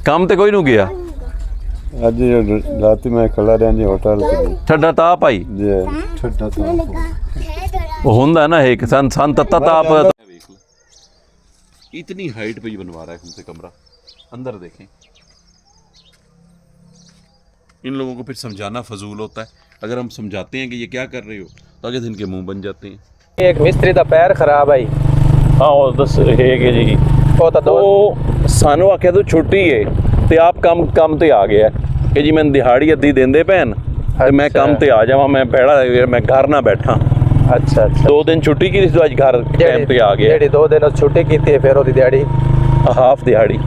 काम तो कोई नहीं गया ਅੱਜ ਰਾਤੀ ਮੈਂ ਖੜਾ ਰਿਹਾ ਜੀ ਹੋਟਲ ਤੇ ठंडा ताप आई ਜੀ ਠੱਡਾ ਤਾਂ वो होंदा ना एक सन तत्ता ताप इतनी हाइट पे ही बनवा रहा है हमसे कमरा। अंदर देखें, इन लोगों को फिर समझाना फजूल होता है। अगर हम समझाते हैं कि ये क्या कर रहे हो तो आगे दिन के मुंह बन जाते हैं। एक मिस्त्री दा पैर खराब आई। हाँ वो दस है कि जी ਉਹ ਤਾਂ ਦੋ सानू आख्या तो छुट्टी है ते आप काम ते आ गया कि जी मैं दिहाड़ी अद्धी देंदे भैन ते मैं काम ते आ जावा, मैं बैठा मैं घर ना बैठा। अच्छा अच्छा 2 दिन छुट्टी की थी, आज घर टाइम पे आ गया। ਜਿਹੜੀ 2 ਦਿਨ ਛੁੱਟੀ ਕੀਤੀ ਹੈ ਫਿਰ ਉਹਦੀ ਦਿਹਾੜੀ हाफ दिहाड़ी।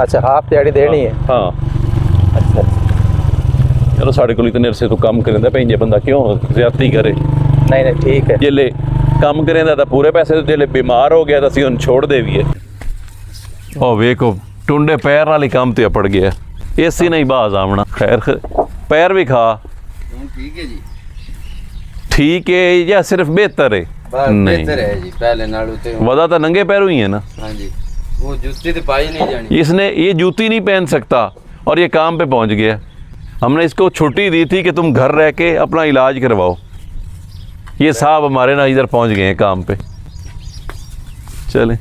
ਅੱਛਾ ਹਾਫ ਦਿਹਾੜੀ ਦੇਣੀ ਹੈ। हाँ अच्छा चलो साढ़े को इतने अरसे तो काम करेंदा भैन जे बंदा क्यों ज्यादती करे। नहीं नहीं ठीक है। जेले काम करेंदा तो पूरे पैसे, जेले बीमार हो गया तो असीं छोड़ दे भी है। ओ वेखो टुंडे पैर वाली काम ते पड़ गया, एसी नहीं बाज आवना। खैर पैर भी खा ठीक है जी, ठीक है या सिर्फ बेहतर है? बेहतर है जी, पहले नालों ते वदा तो नंगे पैरों ही है ना। हाँ जी, वो जूती तो पाई नहीं जानी। इसने ये जूती नहीं पहन सकता और ये काम पे पहुंच गया। हमने इसको छुट्टी दी थी कि तुम घर रह के अपना इलाज करवाओ। ये साहब हमारे ना इधर पहुंच गए हैं काम पे। चले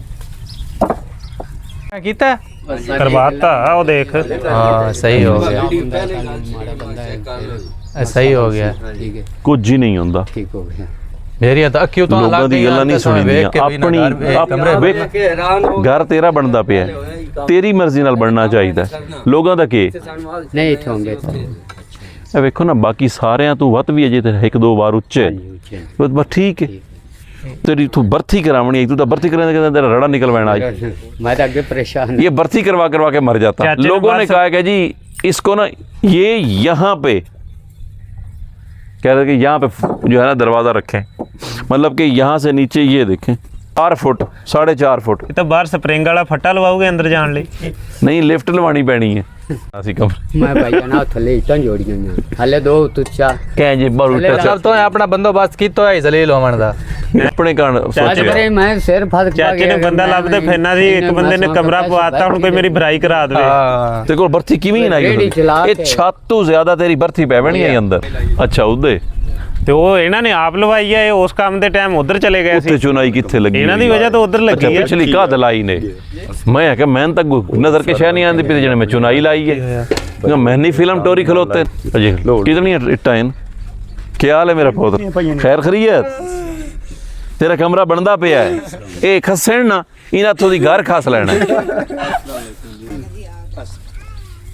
ਕੀਤਾ करवाता वो देख। हाँ सही हो गया, सही हो गया। ठीक है, कुछ ही नहीं होता। ठीक हो गया। ਮੇਰੀ ਤਾਂ ਅੱਖੀਂ ਤੋਂ लोगों दी गल्लां नहीं सुणींदियां। अपनी घर तेरा बनता पिया, तेरी मर्जी नाल बनना चाहिए। लोगों दा की नहीं ठोंगे ਇਹ ਵੇਖੋ ਨਾ, ਬਾਕੀ ਸਾਰਿਆਂ ਤੋਂ ਵੱਧ ਵੀ ਅਜੇ ਤੇ 1-2 ਵਾਰ ਉੱਚੇ ਬਸ ਠੀਕ ਹੈ। तेरी तू भर्ती करावनी है, तू तो भर्ती कराने के तेरा रड़ा निकल बैना आज। मैं तो आगे परेशान। ये भर्ती करवा के मर जाता। लोगों ने कहा कि जी इसको ना ये यहाँ पे कह रहे कि यहाँ पे जो है ना दरवाज़ा रखें, मतलब कि यहाँ से नीचे ये देखें 4 फुट 4.5 फुट। तो बाहर स्प्रिंग वाला फट्टा लवाओगे अंदर जाने लिए? नहीं लिफ्ट लवानी पैनी है। ਅਸੀਂ ਕਮਰੇ मैं भाई ना थले इतना जोड़ियां ने हले 2 तुच्छा ਕਹਿ ਜੇ ਬਾਰੂ ਸਭ ਤੋਂ ਆਪਣਾ ਬੰਦੋਬਸਤ ਕੀਤਾ ਹੋਇਆ ਜ਼ਲੀਲ ਹੋਣ ਦਾ। ਆਪਣੇ ਕਾਰਨ आज ਸੋਚਿਆ बरे मैं सिर फद ਚਾਚੇ ਨੇ ਬੰਦਾ ਲੱਭਦੇ ਫਿਰਨਾ ਸੀ, ਇੱਕ ਬੰਦੇ ਨੇ ਕਮਰਾ ਪਵਾਤਾ, ਹੁਣ ਕੋਈ ਮੇਰੀ ਭਰਾਈ ਕਰਾ ਦੇਵੇ। ਹਾਂ ਤੇ ਕੋਲ ਭਰਤੀ ਕਿਵੇਂ ਨਾ ਰੇਹੜੀ ਚਲਾ ਇਹ ਕੇ। ਛੱਤ ਤੋਂ ਜ਼ਿਆਦਾ ਤੇਰੀ ਭਰਤੀ ਪੈ ਬਣੀ ਹੈ ਅੰਦਰ। ਅੱਛਾ ਉਹਦੇ ਤੇ ਉਹ ਇਹਨਾਂ ਨੇ ਆਪ ਲਵਾਈ ਹੈ, ਇਹ ਉਸ ਕੰਮ ਦੇ ਟਾਈਮ ਉਧਰ ਚਲੇ ਗਏ ਉੱਤੇ ਸੀ। ਚੁਨਾਈ ਕਿੱਥੇ ਲੱਗੀ? ਇਹਨਾਂ ਦੀ ਵਜ੍ਹਾ ਤੋਂ ਉਧਰ ਲੱਗੀ ਹੈ। ਪਿਛਲੀ ਕਾਦ ਲਾਈ ਨੇ। ਮੈਂ ਕਿਹਾ ਮੈਂ ਤਾਂ ਨਜ਼ਰ ਕੇ ਸ਼ੈ ਨਹੀਂ ਆਂਦੀ ਪਈ ਜਿਹਨੇ ਮੈਂ ਚੁਨਾਈ ਲਾਈ ਹੈ। मैं नहीं फिल्म टोरी खलोते अजय कितनी इट्टा इन क्या हाल है मेरा पुत्र? खैर खरीयत तेरा कमरा बनता पिया है, ये खसन ना इन्हें थोड़ी घर खास लेना है।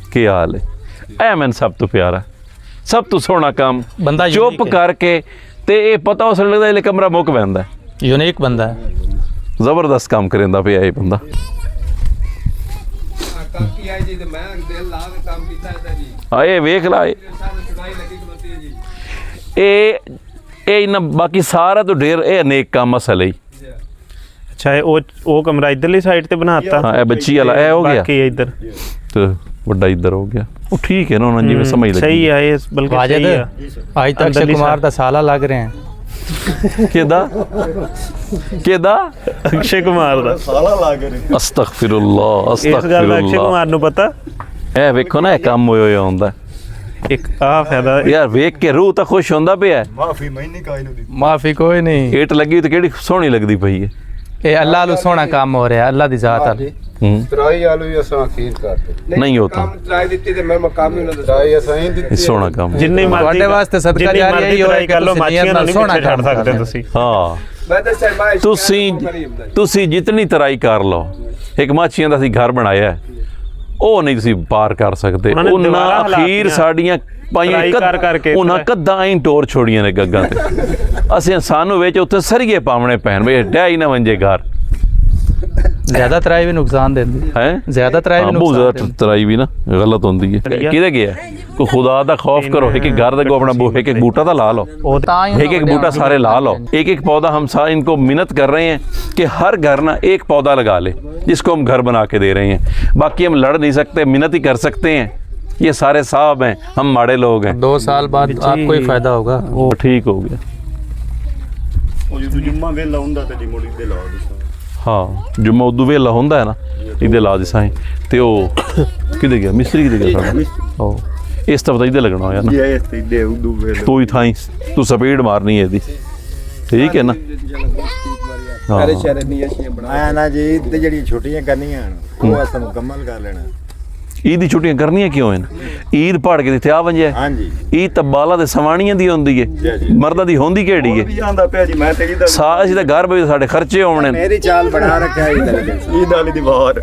क्या हाल है? ऐ मैंने सब तो प्यारा, सब तो सोहना काम बंदा चुप करके ते ये पता उस लगता है कमरा मुक पैंदा है। यूनिक बंदा है, जबरदस्त काम करेंदा पिया ये बंदा। आए वेख ला ये इन्ना बाकी सारा तो ढेर ये अनेक काम असल ही। ਅੱਛਾ ਉਹ ਕਮਰਾ ਇਧਰਲੀ ਸਾਈਡ ਤੇ ਬਣਾਤਾ। हाँ ये बच्ची वाला ए हो गया ਬਾਕੀ ਇੱਧਰ तो बड़ा इधर हो गया। वो ठीक है ना उन्होंने जिवें समझ लगी। ਸਹੀ ਆ, ਇਹ ਬਲਕਿ ਸਹੀ ਆ। ਅੱਜ ਤੱਕ ਅਕਸ਼ੇ ਕੁਮਾਰ ਦਾ ਸਾਲਾ ਲੱਗ ਰਹੇ हैं। केदा केदा ਅਕਸ਼ੇ ਕੁਮਾਰ ਦਾ अस्तगफिरुल्लाह ਇਸ ਗੱਲ ਦਾ ਅਕਸ਼ੇ अस्तगफिरुल्लाह। ਕੁਮਾਰ ਨੂੰ ਪਤਾ। ए वेखो ना ये काम होया हुंदा ਇੱਕ ਆ ਫਾਇਦਾ यार, वेख के रूह तो खुश होंदा पिया। ਮਾਫੀ ਕੋਈ ਨਹੀਂ, ਏਟ ਲੱਗੀ ਤੇ ਕਿਹੜੀ ਸੋਹਣੀ ਲੱਗਦੀ ਪਈ ਹੈ। ਇਹ ਅੱਲਾਹ ਨੂੰ ਸੋਹਣਾ ਕੰਮ ਹੋ ਰਿਹਾ, ਅੱਲਾਹ ਦੀ ਜ਼ਾਤ ਆ। ਤਰਾਈ ਆਲੂ ਅਸਾਂ ਅਖੀਰ ਕਰਦੇ नहीं होता ਤਰਾਈ ਦਿੱਤੀ ਤੇ ਮੈਂ ਮਕਾਮ ਹੀ ਨਾ ਤਰਾਈ ਅਸਾਂ ਹੀ ਦਿੱਤੀ। ये सोहना काम है। ਜਿੰਨੇ ਮਰਜ਼ੀ ਤੁਹਾਡੇ ਵਾਸਤੇ ਸਦਕਾ ਜਿੰਨੀ ਜਾਰੀ ਮਰਜ਼ੀ ਇਹੀ ਹੋਇਆ ਟਰਾਈ ਕਰ ਲਓ, ਕਿ ਮਾਛੀਆਂ ਨੂੰ ਨਹੀਂ ਸੋਹਣਾ ਪਿੱਛੇ ਛੱਡ ਕੰਮ ਸਕਦੇ ਕਰਦੇ ਤੁਸੀਂ। हाँ ਮੈਂ ਤਾਂ ਸਰਮਾਇਸ਼ ਤੁਸੀਂ ਜਿਤਨੀ ਤਰਾਈ ਕਰ ਲਓ, ਇੱਕ ਮਾਛੀਆਂ ਦਾ ਅਸੀਂ ਘਰ ਬਣਾਇਆ ਉਹ ਨਹੀਂ ਤੁਸੀਂ ਪਾਰ ਕਰ ਸਕਦੇ। ਉਹਨਾਂ ਨੇ ਉਹਨਾਂ ਦੀਵਾਰਾਂ ਅਖੀਰ ਹਲਾਤੀਆਂ। ਸਾਡੀਆਂ ਤਰਾਈ ਕਰ ਕਰਕੇ ਉਹਨਾਂ ਕੱਦਾਂ ਐਂ ਟੋਰ ਛੋੜੀਆਂ ਨੇ ਗੱਗਾਂ ਤੇ। ਅਸੀਂ ਸਾਨੂੰ ਵਿੱਚ ਉੱਥੇ ਸਰੀਏ ਪਾਵਣੇ ਪੈਣ ਵੀ ਡਿਆ ਹੀ ਨਾ ਵੰਜੇ ਘਰ ਜ਼ਿਆਦਾ ਤਰਾਈ ਵੀ ਨੁਕਸਾਨ ਦਿੰਦੀ ਹੈ। ਜ਼ਿਆਦਾ ਤਰਾਈ ਵੀ ਬਹੁਤ ਨੁਕਸਾਨ ਜ਼ਿਆਦਾ ਦਿੰਦੀ। ਤਰਾਈ ਵੀ ਨਾ ਗਲਤ ਹੁੰਦੀ ਹੈ। ਕਿਹਦੇ ਗਿਆ ਕੋਈ ਖੁਦਾ ਦਾ ਖੌਫ करो, एक एक घर देखो अपना एक एक बूटा तो ला लो, एक एक बूटा सारे ला लो, एक एक पौधा। हम सारे इनको मिन्नत कर रहे हैं कि हर घर ना एक पौधा लगा ले जिसको हम घर बना के दे रहे हैं। बाकी हम लड़ नहीं सकते, मिन्नत ही कर सकते हैं। ये सारे साहब हैं, हम माड़े लोग हैं। 2 साल बाद आपको ही फायदा होगा। वो ठीक हो गया। ਹਾਂ ਜੋ ਮੌਦੂ ਵੇਲਾ ਹੁੰਦਾ ਹੈ ਨਾ ਇਹਦੇ ਲਾ ਦੇ ਸਾਂ ਤੇ ਉਹ ਕਿਤੇ ਗਿਆ ਮਿਸਤਰੀ ਕਿਤੇ ਗਿਆ ਸਾਡਾ ਉਹ ਇਸ ਤਾਂ ਪਤਾ ਇਹਦੇ ਲੱਗਣਾ ਹੋਇਆ ਨਾ ਇਹ ਤੇ ਦੇ ਉਦੂ ਵੇਲੇ ਤੂੰ ਹੀ ਥਾਈ ਤੂੰ ਸਪੀਡ ਮਾਰਨੀ ਹੈ ਇਹਦੀ ਠੀਕ ਹੈ ਨਾ ਸਾਰੇ ਸ਼ਹਿਰ ਨਹੀਂ ਅਸੀਂ ਬਣਾਇਆ ਨਾ ਜੀ ਤੇ ਜਿਹੜੀਆਂ ਛੁੱਟੀਆਂ ਕਰਨੀਆਂ ਉਹ ਅਸਾਂ ਮੁਕੰਮਲ ਕਰ ਲੈਣਾ ਈਦ ਦੀ ਛੁੱਟੀਆਂ ਕਰਨੀਆਂ ਕਿਉਂ ਹਨ ਈਦ ਪੜ ਕੇ ਇੱਥੇ ਆ ਵੰਜਿਆ ਹਾਂਜੀ ਈਦ ਤਾਂ ਬਾਲਾਂ ਦੇ ਸਵਾਣੀਆਂ ਦੀ ਹੁੰਦੀ ਹੈ ਮਰਦਾਂ ਦੀ ਹੁੰਦੀ ਕਿਹੜੀ ਹੈ ਵੀ ਆਂਦਾ ਪਿਆ ਜੀ ਮੈਂ ਤੇ ਇਹਦਾ ਅਸੀਂ ਤਾਂ ਘਰ ਬਈ ਸਾਡੇ ਖਰਚੇ ਆਉਣੇ ਨੇ ਮੇਰੀ ਚਾਲ ਬਣਾ ਰੱਖਿਆ ਈਦ ਵਾਲੀ ਦੀ ਬਾਹਰ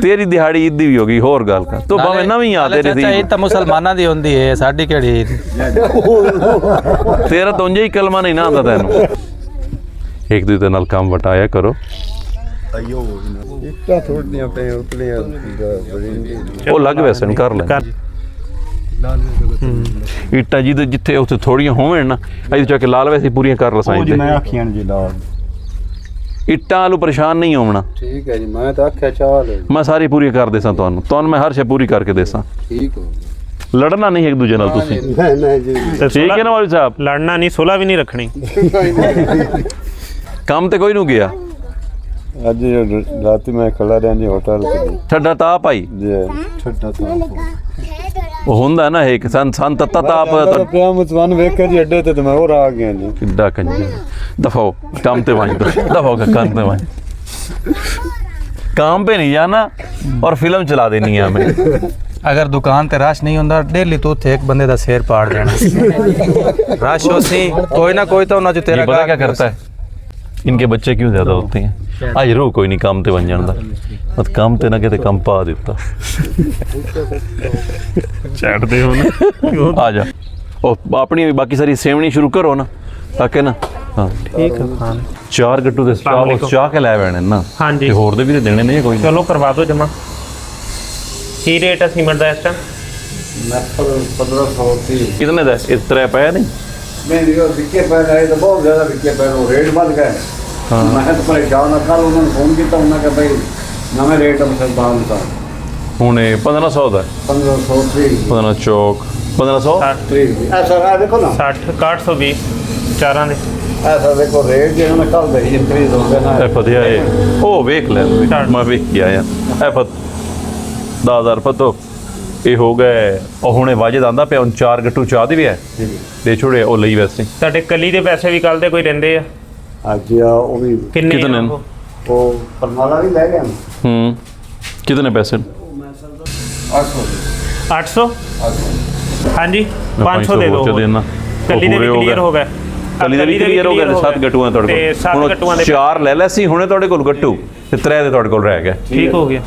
ਤੇਰੀ ਦਿਹਾੜੀ ਈਦ ਦੀ ਵੀ ਹੋ ਗਈ ਹੋਰ ਗੱਲ ਕਰ ਤੂੰ ਭਾਵੇਂ ਨਵੀਂ ਆ ਤੇਰੀ ਚਾਚਾ ਇਹ ਤਾਂ ਮੁਸਲਮਾਨਾਂ ਦੀ ਹੁੰਦੀ ਹੈ ਸਾਡੀ ਕਿਹੜੀ ਈਦ ਤੇਰਾ ਤਾਂ ਉਂਝ ਹੀ ਕਲਮਾ ਨਹੀਂ ਨਾ ਆਉਂਦਾ ਤੈਨੂੰ ਇੱਕ ਦੂਜੇ ਦੇ ਨਾਲ ਕੰਮ ਵਟਾਇਆ ਕਰੋ ਆਇਓ ਇੱਟਾਂ ਥੋੜੀਆਂ ਪਏ ਉਤਲੀਆਂ ਬੜੀ ਉਹ ਲੱਗ ਵੈਸੇ ਨੂੰ ਕਰ ਲੈ ਇੱਟਾਂ ਜਿਹਦੇ ਜਿੱਥੇ ਉੱਥੇ ਥੋੜੀਆਂ ਹੋਣ ਨਾ ਅਸੀਂ ਚੱਕ ਕੇ ਲਾਲ ਵੈਸੇ ਪੂਰੀਆਂ ਕਰ ਲਸਾਂ ਉਹ ਜੀ ਮੈਂ ਆਖੀਆਂ ਜੀ ਲਾਲ ਇੱਟਾਂ ਆਲੂ ਪਰੇਸ਼ਾਨ ਨਹੀਂ ਹੋਵਣਾ ਠੀਕ ਹੈ ਜੀ ਮੈਂ ਤਾਂ ਆਖਿਆ ਚਾਹ ਲੈ ਮੈਂ ਸਾਰੀ ਪੂਰੀ ਕਰ ਦੇਸਾਂ ਤੁਹਾਨੂੰ ਮੈਂ ਹਰ ਸ਼ੈ ਪੂਰੀ ਕਰਕੇ ਦੇਸਾਂ ਠੀਕ ਹੋ ਲੜਨਾ ਨਹੀਂ ਇੱਕ ਦੂਜੇ ਨਾਲ ਤੁਸੀਂ ਨਹੀਂ ਜੀ ਠੀਕ ਹੈ ਨਾ ਵਾਲੀ ਸਾਹਿਬ ਲੜਨਾ ਨਹੀਂ ਸੁਲਾ ਵੀ ਨਹੀਂ ਰੱਖਣੀ ਕੰਮ ਤੇ ਕੋਈ ਨੂੰ ਗਿਆ ਅੱਜ ਰਾਤੀ ਮੈਂ ਖੜਾ ਰਿਹਾ ਜੀ ਹੋਟਲ ਤੇ ਠੱਡਾ ਤਾਪ ਆਈ ਜੀ ਛੱਡਾ ਤਾਂ ਉਹ ਹੁੰਦਾ ਨਾ ਇੱਕ ਸੰਨ ਤੱਤਾ ਤਾਪ ਪਿਆ ਮੁਸਲਮਾਨ ਵੇਖ ਕੇ ਜੀ ਅੱਡੇ ਤੇ ਮੈਂ ਹੋਰ ਆ ਗਿਆ ਜੀ ਕਿੱਡਾ ਕੰਜਰ दफाओ काम पे वहीं दफाओ का काम पे वहीं काम पे नहीं जाना और फिल्म चला देनी है हमें अगर दुकान ते रश नहीं होंदा डेली तो उत्थे एक बंदे दा सिर पाड़ देना रश होसी कोई ना कोई तो ना जो तेरा पता क्या करता है इनके बच्चे क्यों ज्यादा होते हैं आज रो कोई नहीं काम ते बन जाता बस काम ते ना कहते काम पा देता ਚੈਟ ਦੇ ਹੁਣ आ जा और अपनी बाकी सारी सेवनी शुरू करो ना ताकि ना हाँ ਠੀਕ ਹੈ ਖਾਨ चार गट्टू दे चाह के लै बैणे ना ਹਾਂਜੀ ते होर दे भी ते देने नहीं कोई ਚਲੋ ਕਰਵਾ ਦਿਓ ਜਮਾ ਕੀ ਰੇਟ ਹੈ ਸੀਮੈਂਟ ਦਾ ਇਸ ਟਾਈਮ ਮੈਂ 1500 ਸੀ कितने दा इस तरह पाया नहीं नहीं वो विके पै रहे तो बहुत ज्यादा विके पै रहे रेट बढ़ गए हाँ मैं तो परेशान था कल उन्होंने फोन किया उन्होंने कहा भाई नवे रेट हम बाल का हुणे 1500 दा 1500 थी 15 चौक 1500 ऐसा है देखो ना 60 6120 ਚਾਰਾਂ ਦੇ ऐसा देखो रेट जो उन्होंने कल दे इंक्रीज हो गया ना ਇਹ ਫਤਿਆ ਇਹ ਉਹ ਵੇਖ ਲੈ ਮੈਂ ਵੇਖ ਕੇ ਆਇਆ ਇਹ ਫਤ 10000 ਫਤੋ ਇਹ ਹੋ ਗਏ ਉਹ ਹੁਣੇ ਵਾਜਦ ਆਂਦਾ ਪਿਆ ਹੁਣ 4 ਗੱਟੂ ਚਾਹ ਦੀ ਵੀ ਹੈ ਦੇ ਛੋੜੇ ਉਹ ਲਈ ਵੈਸੇ ਤੁਹਾਡੇ ਕਲੀ ਦੇ ਪੈਸੇ ਵੀ ਕੱਲ ਦੇ ਕੋਈ ਰਹਿੰਦੇ ਆ आज वो भी ਕਿੰਨੇ ਆ ਕਿਤਨੇ? ਉਹ? वो परमाला भी ले गए कितने पैसे 800 ਹਾਂਜੀ 500 ਦੇ ਦਿਓ ਦੇਣਾ ਕਲੀ ਦੇ ਵੀ ਕਲੀਅਰ ਹੋ ਗਏ ਕਲੀ ਦੇ ਵੀ ਕਲੀਅਰ ਹੋ ਗਏ 7 ਗੱਟੂਆਂ ਤੁਹਾਡੇ ਤੇ ਕੋਲ 7 ਗੱਟੂਆਂ ਦੇ 4 ਲੈ ਲੈ ਸੀ ਹੁਣੇ ਤੁਹਾਡੇ ਕੋਲ ਗੱਟੂ ਤੇ 3 ਦੇ ਤੁਹਾਡੇ ਕੋਲ ਰਹਿ ਗਏ ਠੀਕ ਹੋ ਗਿਆ